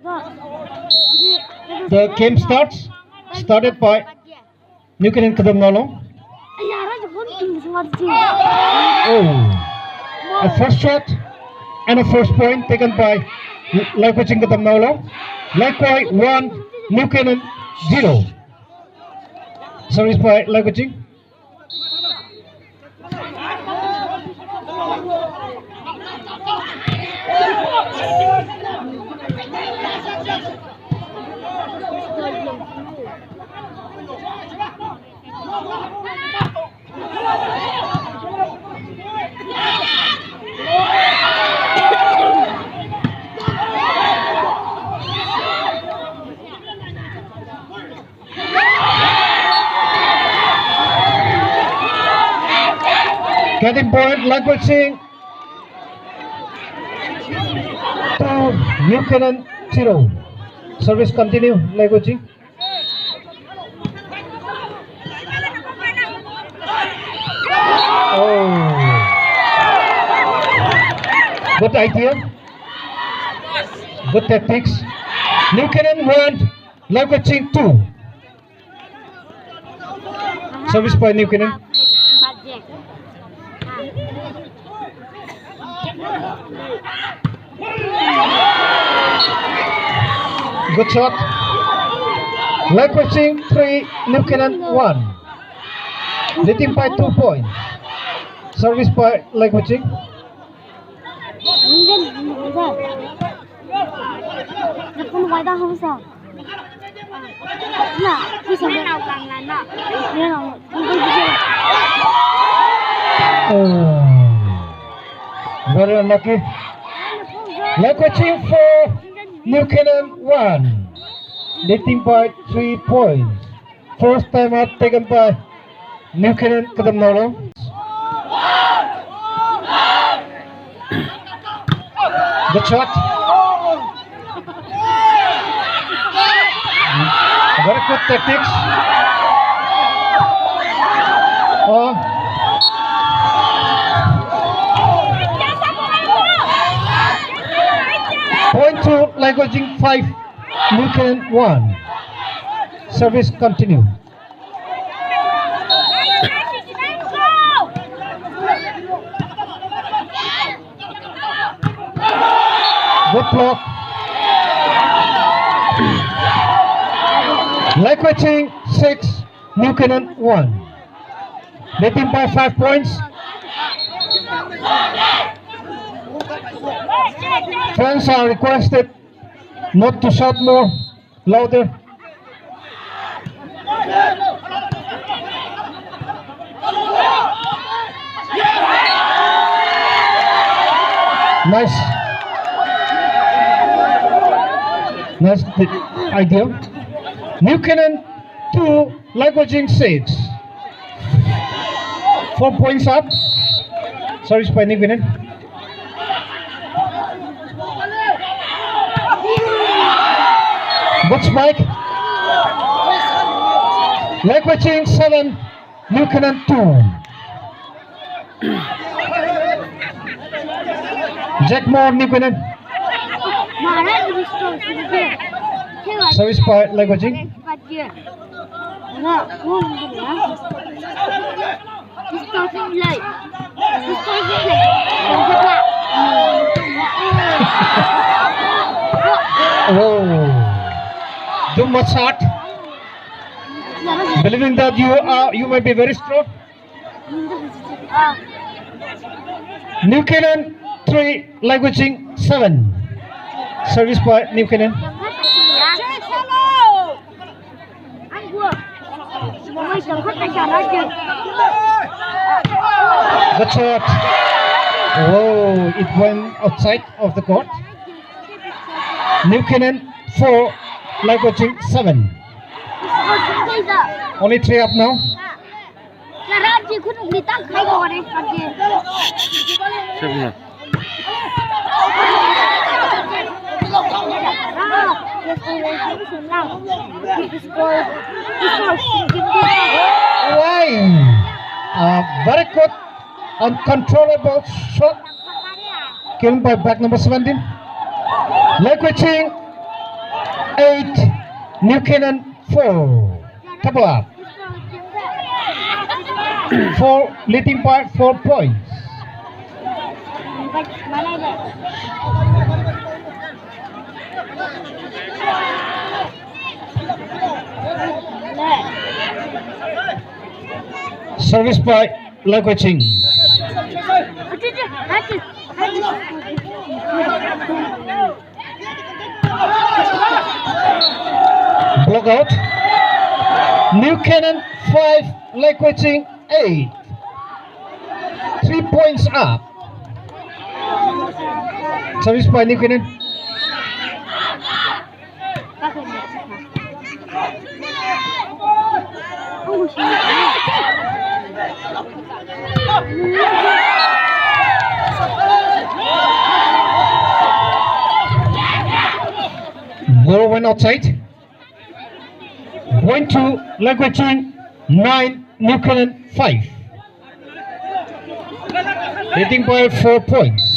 The game started by New Canaan Katamnaolong. Oh, a first shot and a first point taken by Leikoiching Katamnaolong. Leikoi 1, New Canaan 0. Service by Leikoiching. Getting point, Leikoiching 2, New Canaan 0. Service continue, Leikoiching. Oh, good idea, good tactics. New Canaan 1, Leikoiching 2. Service by New Canaan. Good shot. Leikoiching 3, New Canaan 1. Leading by 2 points. Service by Leikoiching. Oh, very unlucky. Leikoiching 4, New Canaan 1. Leading by 3 points. First time out taken by New Canaan Katamnaolong. Good shot. Very good tactics. Point to Leikoiching 5, New Canaan 1. Service continue. Good block. Leikoiching 6, New Canaan 1. Leading by 5 points. Fans are requested not to shout more louder. Nice idea. New Canaan 2, Leikoiching 6. 4 points up. Sorry, by New Canaan. Good spike. Leikoiching 7, New Canaan 2. Jack Moore, New Canaan. Service by Leikoiching. Oh, too much heart. Believing that you might be very strong. New Canaan 3, Leikoiching 7. Service by New Canaan. Good shot. Oh, it went outside of the court. New Canaan 4, Leikoiching 7. Only 3 up now. Why? Very good, uncontrollable shot. Killed by back number 17. Leikoiching 8, New Canaan 4. Couple up. 4 leading by 4 points. Service by Leikoiching. Block out. New Canaan 5, Leikoiching 8. 3 points up. Service by New Canaan. Ball went outside. Point to Leikoiching 9, New Canaan 5. Leading by 4 points.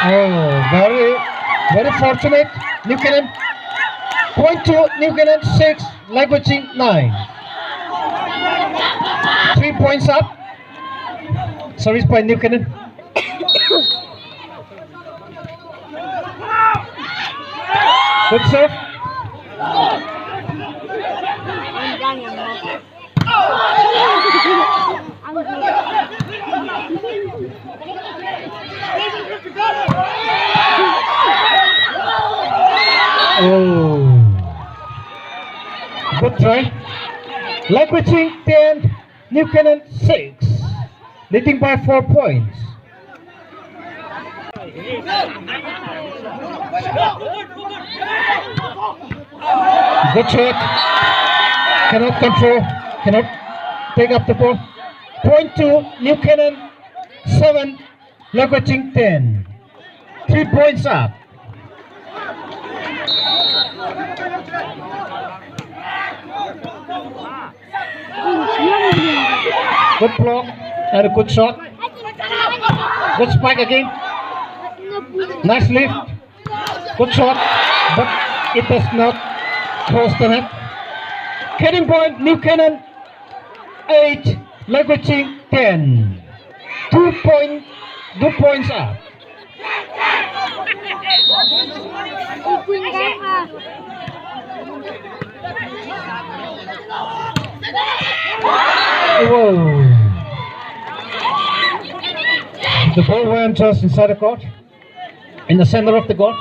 Oh, very fortunate. New Canaan. Point to New Canaan 6, Leikoiching 9. 3 points up. Service by New Canaan. Good serve. Oh, good try. Leikoiching 10, New Canaan 6, leading by 4 points. Good shot. Cannot control. Cannot take up the ball. Point to New Canaan 7, Leikoiching 10. 3 points up. Good block and a good shot. Good spike again. Nice lift. Good shot, but it does not cross the net. Canning point, New Canaan 8, Leikoiching 10. 2 points up. Whoa. The ball went just inside the court, in the center of the court.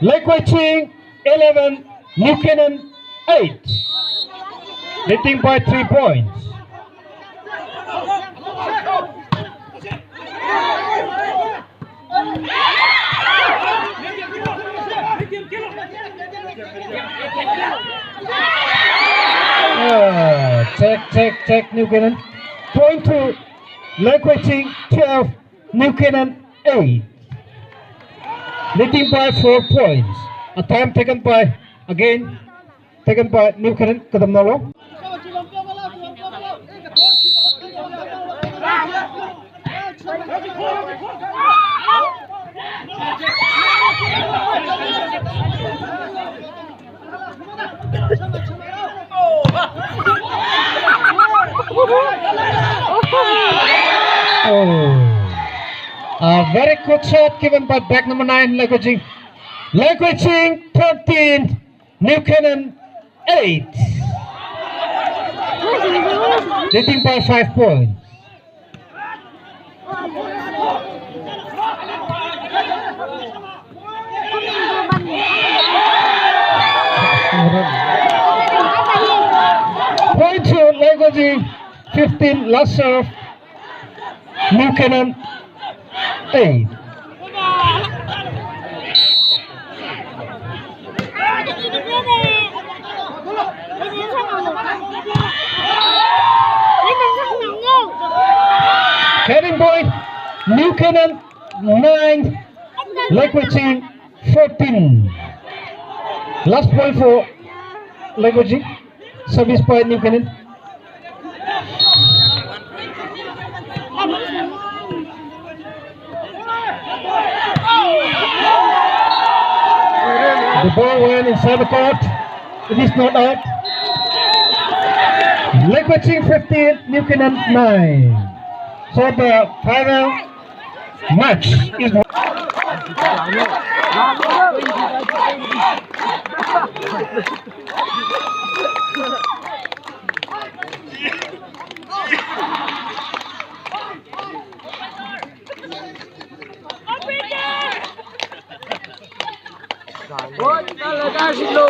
Leikoiching 11, New Canaan 8, leading by 3 points. Check, New Canaan. Point to Leikoiching 12, New Canaan 8, leading by 4 points. A time taken by New Canaan, Katamnaolong. A very good shot given by back number 9, Leikoiching. Leikoiching 13, New Canaan 8, leading by 5 points. Point to Leikoiching 15, last serve, New Canaan 8. Heading point, New Canaan 9, Leikoiching 14. Last point for Leikoiching. Service point New Canaan. The ball went inside the court. It is not out. Leikoiching 15, New Canaan 9. So the final match is. Oh, kita lekas dulu.